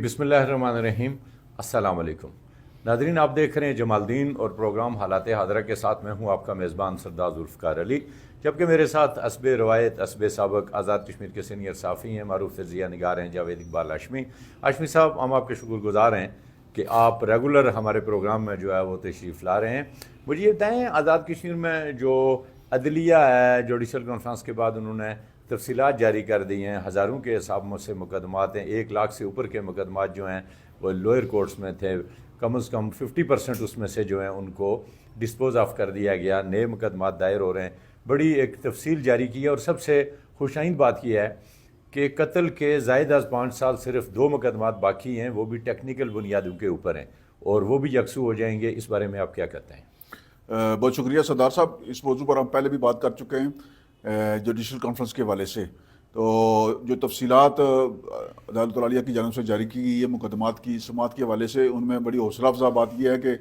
बिस्मिल्लाहिर्रहमानिर्रहीम। अस्सलाम वालेकुम नादरीन, आप देख रहे हैं जमालदीन और प्रोग्राम हालात हादरा के साथ मैं हूं आपका मेज़बान सरदार जुल्फ़िकार अली, जबकि मेरे साथ असब रवायत असब साबक आज़ाद कश्मीर के सीनियर साफ़ी हैं, मारूफ तज़िया निगार हैं जावेद इकबाल हाशमी साहब। हम आपके शुक्रगुज़ार हैं कि आप रेगुलर हमारे प्रोग्राम में जो है वो तशरीफ़ ला रहे हैं। मुझे ये बताएँ, आज़ाद कश्मीर में जो अदलिया है, जुडिशल कॉन्फ्रेंस के बाद उन्होंने तफसीलात जारी कर दी हैं, हज़ारों के हिसाब से मुकदमात हैं, 1 लाख से ऊपर के मुकदमात जो हैं वो लोअर कोर्ट्स में थे। कम से कम 50% उसमें से जो है उनको डिस्पोज ऑफ कर दिया गया, नए मुकदमात दायर हो रहे हैं। बड़ी एक तफसील जारी की है और सबसे खुशाइन बात यह है कि कत्ल के ज़ायद अज़ 5 साल सिर्फ 2 मुकदमात बाकी हैं, वो भी टेक्निकल बुनियादों के ऊपर हैं और वो भी यकसू हो जाएंगे। इस बारे में आप क्या कहते हैं? बहुत शुक्रिया सरदार साहब। इस मौजू पर हम पहले भी बात कर चुके हैं जुडिशल कॉन्फ्रेंस के हवाले से। तो जो तफसीलात अदालत आलिया की जानब से जारी की गई है मुकदमात की समात के हवाले से, उनमें बड़ी हौसला अफजा बात यह है कि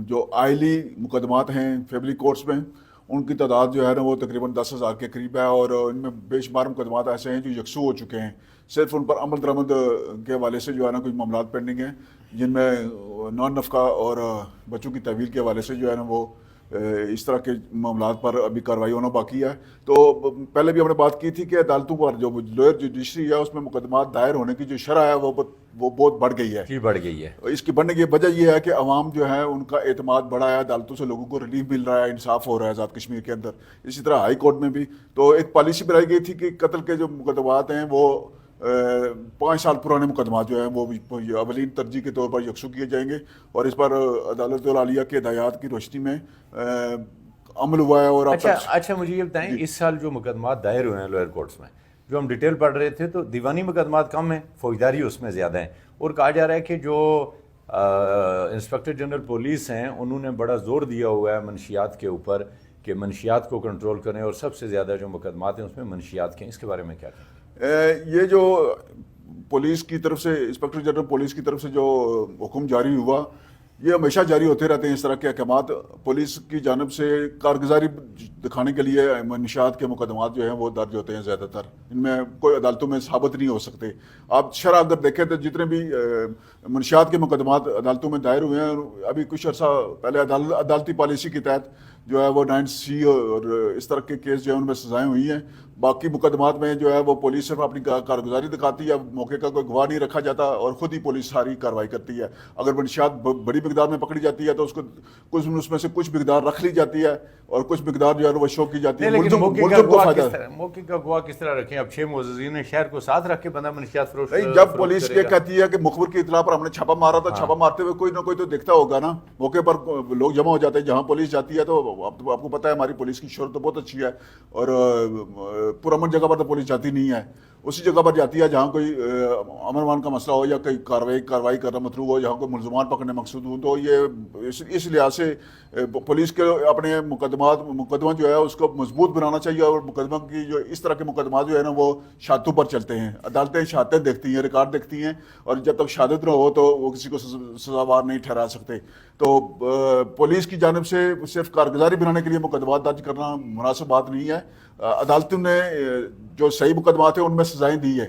जो आइली मुकदमात हैं फैमिली कोर्ट्स में, उनकी तादाद जो है ना वो तकरीबन 10,000 के करीब है और इनमें बेशुमार मुकदमात ऐसे हैं जो यकसू हो चुके हैं। सिर्फ उन पर अमल दरामद के हवाले से जो है ना कुछ मामला पेंडिंग हैं, जिनमें नॉन नफ़का और बच्चों की तहवील के हवाले से जो है ना वो इस तरह के मामला पर अभी कार्रवाई होना बाकी है। तो पहले भी हमने बात की थी कि अदालतों पर जो लोअर जुडिशरी है उसमें मुकदमात दायर होने की जो शरह है वो बहुत बढ़ गई है। जी, बढ़ गई है। इसकी बढ़ने की वजह यह है कि अवाम जो है उनका एतमाद बढ़ा है, अदालतों से लोगों को रिलीफ मिल रहा है, इंसाफ हो रहा है आज़ाद कश्मीर के अंदर। इसी तरह हाई कोर्ट में भी तो एक पॉलिसी बनाई गई थी कि कत्ल के जो मुकदमात हैं वो 5 साल पुराने मुकदमा जो हैं वो अवलीन तरजीह के तौर पर यकसू किए जाएंगे और इस पर अदालत आलिया के हिदायत की रोशनी में अमल हुआ है। और अच्छा मुझे ये बताएं, इस साल जो मुकदमात दायर हुए हैं लोअर कोर्ट्स में, जो हम डिटेल पढ़ रहे थे तो दीवानी मुकदमात कम हैं, फौजदारी उसमें ज़्यादा है। और कहा जा रहा है कि जो इंस्पेक्टर जनरल पुलिस हैं उन्होंने बड़ा जोर दिया हुआ है मनशियात के ऊपर कि मनशियात को कंट्रोल करें और सबसे ज़्यादा जो मुकदमात हैं उसमें मनशियात के। इसके बारे में क्या कहें? ये जो पुलिस की तरफ से, इंस्पेक्टर जनरल पुलिस की तरफ से जो हुक्म जारी हुआ, ये हमेशा जारी होते रहते हैं। इस तरह के अहकामात पुलिस की जानब से कारगुजारी दिखाने के लिए मनशियात के मुकदमात जो हैं वो दर्ज होते हैं ज़्यादातर। इनमें कोई अदालतों में साबित नहीं हो सकते। आप शरह अगर देखें तो जितने भी मनशियात के मुकदमात अदालतों में दायर हुए हैं, अभी कुछ अर्सा पहले अदालती पॉलिसी के तहत जो है वो 9C और इस तरह के केस जो है उनमें सजाएं हुई हैं। बाकी मुकदमात में जो है वो पुलिस सिर्फ अपनी कारगुजारी दिखाती है, मौके का कोई गवाह नहीं रखा जाता और ख़ुद ही पुलिस सारी कार्रवाई करती है। अगर मनशियात बड़ी मिकदार में पकड़ी जाती है तो उसको उसमें से कुछ मिकदार रख ली जाती है और कुछ मिकदार जो है वो शो की जाती है। मौके का गवाह किस तरह रखें? अब 6 मुअज़्ज़िज़ीन शहर को साथ रख के बंदा मनशियात फरोख्त नहीं। जब पुलिस ये कहती है कि मुखबिर की इतला पर हमने छापा मारा था, छापा मारते हुए कोई ना कोई तो देखता होगा ना। मौके पर लोग जमा हो जाते हैं, जहाँ पुलिस जाती है तो आपको पता है हमारी पुलिस की शोहरत तो बहुत अच्छी है और पुरअमन जगह पर तो पुलिस जाती नहीं है। उसी जगह पर जाती है जहाँ कोई अमन अमान का मसला हो या कोई कार्रवाई करना मतलूब हो, जहाँ कोई मुलजमान पकड़ने मकसूद हो। तो ये इस लिहाज से पुलिस के अपने मुकदमा जो है उसको मजबूत बनाना चाहिए और मुकदमा की जो इस तरह के मुकदमा जो है ना वो शहादतों पर चलते हैं। अदालतें शहादतें देखती हैं, रिकॉर्ड देखती हैं और जब तक शहादत न हो तो वो किसी को सजावार नहीं ठहरा सकते। तो पुलिस की जानिब से सिर्फ कारगुजारी बनाने के लिए मुकदमा दर्ज करना मुनासिब बात नहीं है। अदालतों ने जो सही मुकदमा थे उनमें सजाएं दी है,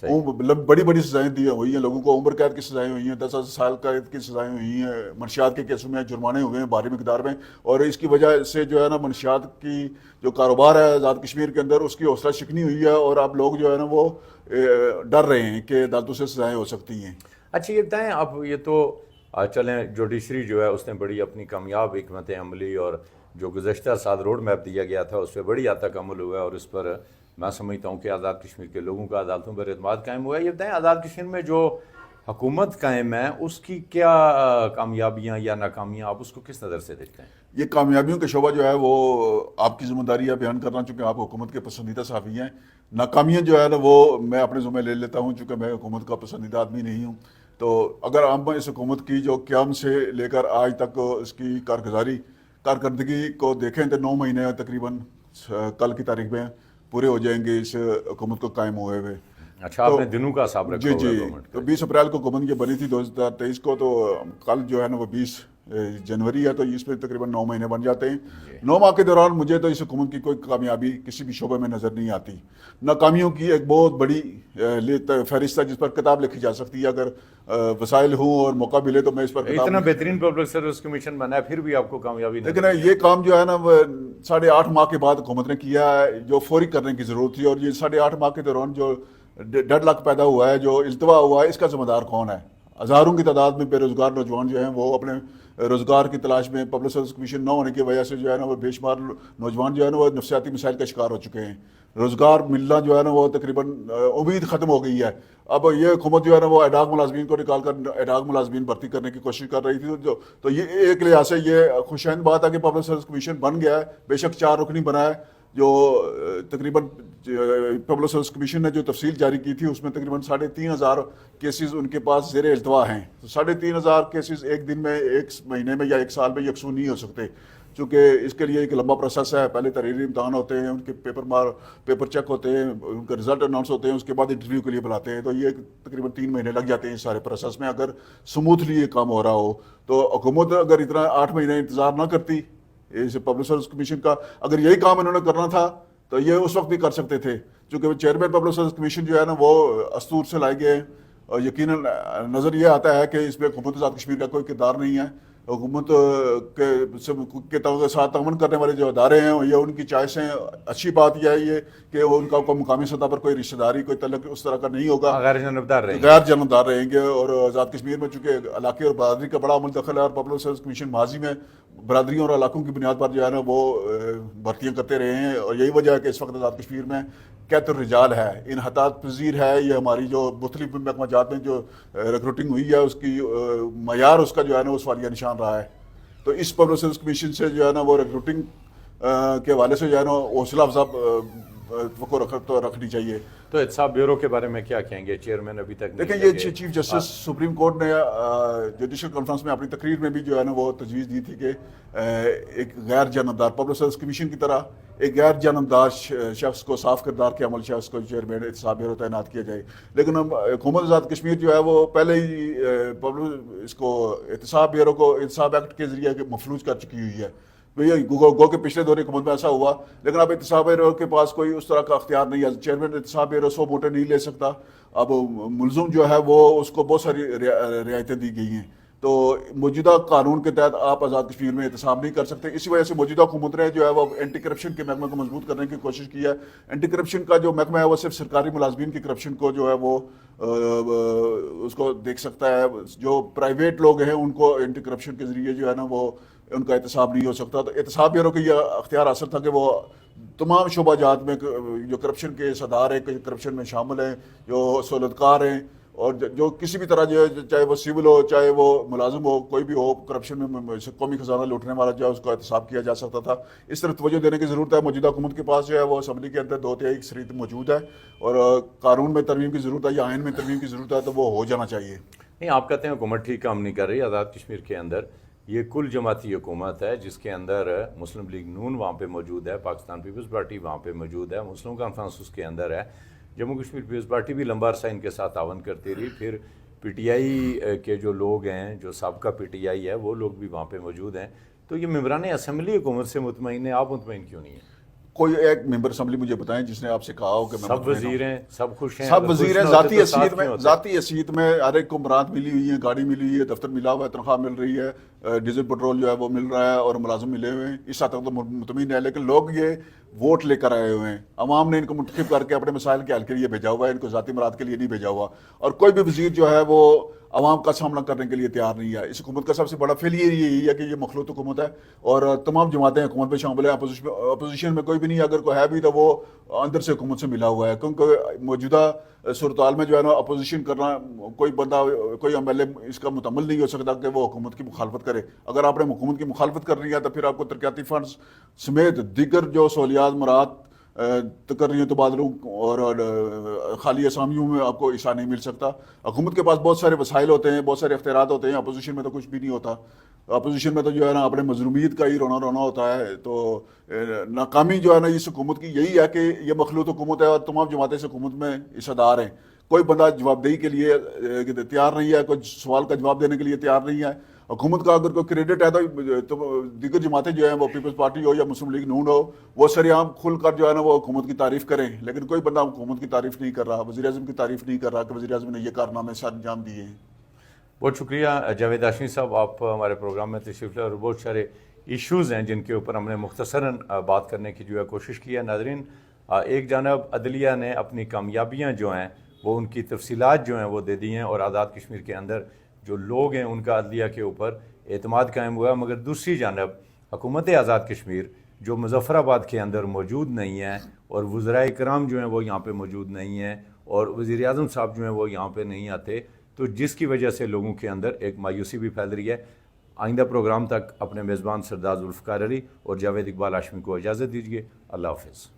बड़ी बड़ी सजाएं दी हुई हैं। लोगों को उम्र कैद की सजाएं हुई हैं, 10 साल कैद की सजाएं हुई हैं। मनशियात के केसों में जुर्माने हुए हैं भारी मिकदार में और इसकी वजह से जो है ना मनशियात की जो कारोबार है आज़ाद कश्मीर के अंदर उसकी हौसला शिकनी हुई है और अब लोग जो है ना वो डर रहे हैं कि अदालतों से सजाएं हो सकती हैं। अच्छा ये बताएँ, अब ये तो चलें जुडिशरी जो है उसने बड़ी अपनी कामयाब हिकमत अमली और जो गुज़श्ता साल रोड मैप दिया गया था उस पर बड़ी हद तक अमल हुआ है और इस पर मैं समझता हूँ कि आज़ाद कश्मीर के लोगों का अदालतों पर एतमाद कायम हुआ है। ये बताएं, आज़ाद कश्मीर में जो हुकूमत कायम है उसकी क्या कामयाबियाँ या नाकामियाँ, आप उसको किस नज़र से देखते हैं? ये कामयाबियों का शोबा जो है वो आपकी जिम्मेदारी है बयान करना, चूँकि आप हुकूमत के पसंदीदा साफ़ी हैं। नाकामियाँ जो है ना वो मैं अपने ज़िम्मे ले लेता हूँ, चूँकि मैं हुकूमत का पसंदीदा आदमी नहीं हूँ। तो अगर हम इस हुकूमत की जो क़याम से लेकर आज तक इसकी कारकर्दगी को देखें तो 9 महीने तकरीबन कल की तारीख में पूरे हो जाएंगे इस हुकूमत को कायम हुए हुए। अच्छा, आपने दिनों का हिसाब रखा? जी। तो 20 अप्रैल को हुकूमत ये बनी थी 2023 को, तो कल जो है ना वो 20 जनवरी है, तो इसमें तकरीबन 9 महीने बन जाते हैं। 9 माह के दौरान मुझे तो इस हुकूमत की कोई कामयाबी किसी भी शोबे में नज़र नहीं आती। नाकामियों की एक बहुत बड़ी फहरिस्त है जिस पर किताब लिखी जा सकती है। अगर वसाइल हूँ और मौका मिले तो मैं इस पर इतना बेहतरीन पब्लिक सर्विस कमीशन बना है, फिर भी आपको कामयाबी नहीं। लेकिन ये काम जो है ना 8.5 माह के बाद हुकूमत ने किया है, जो फौरी करने की ज़रूरत थी। और ये 8.5 माह के दौरान जो डेडलॉक पैदा हुआ है, जो इल्तवा हुआ है, इसका जिम्मेदार कौन है? हज़ारों की तादाद में बेरोज़गार नौजवान जो हैं वो अपने रोज़गार की तलाश में पब्लिक सर्विस कमीशन न होने की वजह से जो है ना वो बेशुमार नौजवान जो है ना वो नफसियाती मिसाइल का शिकार हो चुके हैं। रोज़गार मिलना जो है ना वो तकरीबन उम्मीद ख़त्म हो गई है। अब ये हुकूमत जो है ना वो एडाग मुलाजमीन को निकाल कर एडाग मुलाजमीन भर्ती करने की कोशिश कर रही थी। तो ये एक लिहाज से ये खुशैन बात है कि पब्लिक सर्विस कमीशन बन गया है। बेशक 4 रुकनी बना है, जो तकरीबन पब्लिक सर्विस कमीशन ने जो तफसील जारी की थी उसमें तकरीबन 3,500 केसेस उनके पास ज़ेर इल्तवा हैं। तो 3,500 केसेस एक दिन में, एक महीने में या एक साल में यकसूं नहीं हो सकते, चूँकि इसके लिए एक लंबा प्रोसेस है। पहले तहरीरी इम्तहान होते हैं, उनके पेपर चेक होते हैं, उनका रिजल्ट अनाउंस होते हैं, उसके बाद इंटरव्यू के लिए बुलाते हैं। तो ये तकरीबन 3 महीने लग जाते हैं इस सारे प्रोसेस में, अगर स्मूथली ये काम हो रहा हो। तो हुकूमत अगर इतना 8 महीने इंतज़ार ना करती इस पब्लिक सर्विस कमीशन का, अगर यही काम इन्होंने करना था तो ये उस वक्त भी कर सकते थे। चूँकि चेयरमैन पब्लिक सर्विस कमीशन जो है ना वो अस्तूर से लाए गए, और यकीनन नज़र ये आता है कि इसमें हुकूमत आज़ाद कश्मीर का कोई किरदार नहीं है। हुकूमत के साथ ताउन करने वाले जो अदारे हैं ये उनकी चॉइस हैं। अच्छी बात यह है ये कि उनका मुकामी सतह पर कोई रिश्तेदारी, कोई तल्लुक उस तरह का नहीं होगा, गैर जानबदार रहेंगे। और आज़ाद कश्मीर में चूँकि इलाके और बरादरी का बड़ा अमल दखल है, और पब्लिक सर्विस कमीशन माजी में बरादरियों और इलाकों की बुनियाद पर जो है ना वो भर्तियाँ करते रहे हैं। और यही वजह है कि इस वक्त आज़ाद कश्मीर में कैतर रिजाल है, इन हतात पजीर है। ये हमारी जो मुख्तलिफ महकमा जात में जो रिक्रूटिंग हुई है उसकी मयार उसका जो है ना वो सवालिया निशान रहा है। तो इस पब्लिक सर्विस कमीशन से जो है ना वो रिक्रूटिंग के हवाले से जो है ना हौसला अफजा रखनी चाहिए। तो एहतसाब ब्यूरो के बारे में क्या कहेंगे? चेयरमैन अभी तक देखें, ये चीफ जस्टिस सुप्रीम कोर्ट ने जुडिशल कॉन्फ्रेंस में अपनी तकरीर में भी जो है ना वो तजवीज़ दी थी कि एक गैर जानबदार पब्लिक सर्विस कमीशन की तरह एक गैर जानबदार शख्स को, साफ किरदार के अमल शख्स को चेयरमैन एहतसाब ब्यूरो तैनात किया जाए। लेकिन हुकूमत आज़ाद कश्मीर जो है वो पहले ही पब्लिक इसको एहतसाब ब्यूरो को एहतसाब एक्ट के जरिए मफलूज कर चुकी हुई है। भैया गो के पिछले दौर हुकूमत में ऐसा हुआ, लेकिन अब एहतसाब ब्यूरो के पास कोई उस तरह का अख्तियार नहीं है। चेयरमैन एहतसाब ब्यूरो 100 वोटें नहीं ले सकता। अब मुलजुम जो है वो उसको बहुत सारी रियायतें दी गई हैं। तो मौजूदा कानून के तहत आप आज़ाद कश्मीर में एहतसाब नहीं कर सकते। इसी वजह से मौजूदा हुकूमत ने जो है वो एंटी करप्शन के महकमे को मजबूत करने की कोशिश की है। एंटी करप्शन का जो महकमा है वो सिर्फ सरकारी मुलाजमीन की करप्शन को जो है वो उसको देख सकता है। जो प्राइवेट लोग हैं उनको एंटी करप्शन के जरिए जो है ना वो उनका एहतसाब नहीं हो सकता। तो एहतसाब ब्यूरो का यह अख्तियार हासिल था कि वो तमाम शोबा जात में जो करप्शन के सदार हैं, करप्शन में शामिल हैं, जो सहूलतकार हैं, और जो किसी भी तरह जो चाहे वो सिविल हो, चाहे वो मुलाजिम हो, कोई भी हो, करप्शन में कौमी खजाना लूटने वाला जो है उसको एहतसाब किया जा सकता था। इस तरह तवज्जो देने की ज़रूरत है। मौजूदा हुकूमत के पास जो है वो असम्बली के अंदर 2/3 अक्सरियत मौजूद है, और कानून में तरमीम की ज़रूरत है या आइन में तरमीम की ज़रूरत है, तो वो हो जाना चाहिए। नहीं, आप कहते हैं हुकूमत ठीक काम नहीं कर रही। आज़ाद कश्मीर के अंदर ये कुल जमाती हुकूमत है जिसके अंदर मुस्लिम लीग नून वहाँ पे मौजूद है, पाकिस्तान पीपल्स पार्टी वहाँ पे मौजूद है, मुस्लिम कॉन्फ्रेंस उसके अंदर है, जम्मू कश्मीर पीपल्स पार्टी भी लंबा अरसा इनके साथ तावन करती रही। फिर PTI के जो लोग हैं, जो सबका PTI है, वो लोग भी वहाँ पे मौजूद हैं। तो ये मेंबरान असम्बली हुकूमत से मुतमईन है, आप मुतमईन क्यों नहीं है? कोई एक मेंबर असम्बली मुझे बताएं जिसने आपसे कहा हो कि सब वजीर हैं, सब खुश हैं, सब वजीर हैं, जाती हैसियत में हर एक को मराद मिली हुई है, गाड़ी मिली हुई है, दफ्तर मिला हुआ है, तनख्वाह मिल रही है, डीजल पेट्रोल जो है वो मिल रहा है, और मुलाजिम मिले हुए हैं। इस हद तक तो मुतमईन है। लेकिन लोग ये वोट लेकर आए हुए हैं, अवाम ने इनको मुंतखब करके अपने मसाइल के हल के लिए भेजा हुआ है, इनको ज़ाती मराद के लिए नहीं भेजा हुआ। और कोई भी वजीर जो है वो अवाम का सामना करने के लिए तैयार नहीं है। इस हुकूमत का सबसे बड़ा फेलियर यही है कि ये मखलूत हुकूमत है, और तमाम जमातें हुकूमत में शामिल है। अपोजिशन में कोई भी नहीं, अगर कोई है भी तो वो अंदर से हुकूमत से मिला हुआ है। क्योंकि मौजूदा सूरत में जो है ना अपोजिशन करना, कोई बंदा, कोई MLA इसका मुतमल नहीं हो सकता कि वो हुकूमत की मुखालफत करे। अगर आपने हुकूमत की मुखालफत करनी है तो फिर आपको तरक्याती फंड्स समेत दीगर जो सहूलियात मराद कर रही है तबादलों और खाली असामियों में आपको हिस्सा नहीं मिल सकता। हुकूमत के पास बहुत सारे वसाइल होते हैं, बहुत सारे इख्तियारात होते हैं। अपोजिशन में तो कुछ भी नहीं होता। अपोजिशन में तो जो है ना अपने मजलूमियत का ही रोना रोना होता है। तो नाकामी जो है ना इस हुकूमत की यही है कि ये मखलूत हुकूमत है और तमाम जमातें इस हुकूमत में हिस्सेदार हैं। कोई बंदा जवाबदेही के लिए तैयार नहीं है, कोई सवाल का जवाब देने के लिए तैयार नहीं है। हुकूमत का अगर कोई क्रेडिट है तो दीगर जमातें जो हैं वो पीपल्स पार्टी हो या मुस्लिम लीग नून हो वो सरेआम खुल कर जो है ना वो हुकूमत की तारीफ करें, लेकिन कोई बंदा हुकूमत की तारीफ नहीं कर रहा, वज़ीर आज़म की तारीफ नहीं कर रहा कि वज़ीर आज़म ने ये कारनामे सर अंजाम दिए हैं। बहुत शुक्रिया जावेद हाशमी साहब, आप हमारे प्रोग्राम में तशरीफ़ लाए और बहुत सारे इश्यूज़ हैं जिनके ऊपर हमने मुख्तसरन बात करने की जो है कोशिश की है। नाज़रीन, एक जानब अदलिया ने अपनी कामयाबियाँ जो हैं वो उनकी तफसीलात जो हैं वो दे दी हैं और आज़ाद कश्मीर के अंदर जो लोग हैं उनका अदलिया के ऊपर एतमाद कायम हुआ है, मगर दूसरी जानब हुकूमत आज़ाद कश्मीर जो मुज़फ़्फ़राबाद के अंदर मौजूद नहीं है और वज़राए इकराम जो हैं वो यहाँ पे मौजूद नहीं हैं और वज़ीर आज़म साहब जो हैं वो यहाँ पे नहीं आते, तो जिसकी वजह से लोगों के अंदर एक मायूसी भी फैल रही है। आइंदा प्रोग्राम तक अपने मेज़बान सरदार ज़ुल्फ़िकार अली और जावेद इकबाल हाशमी को इजाज़त दीजिए। अल्लाह हाफ़िज़।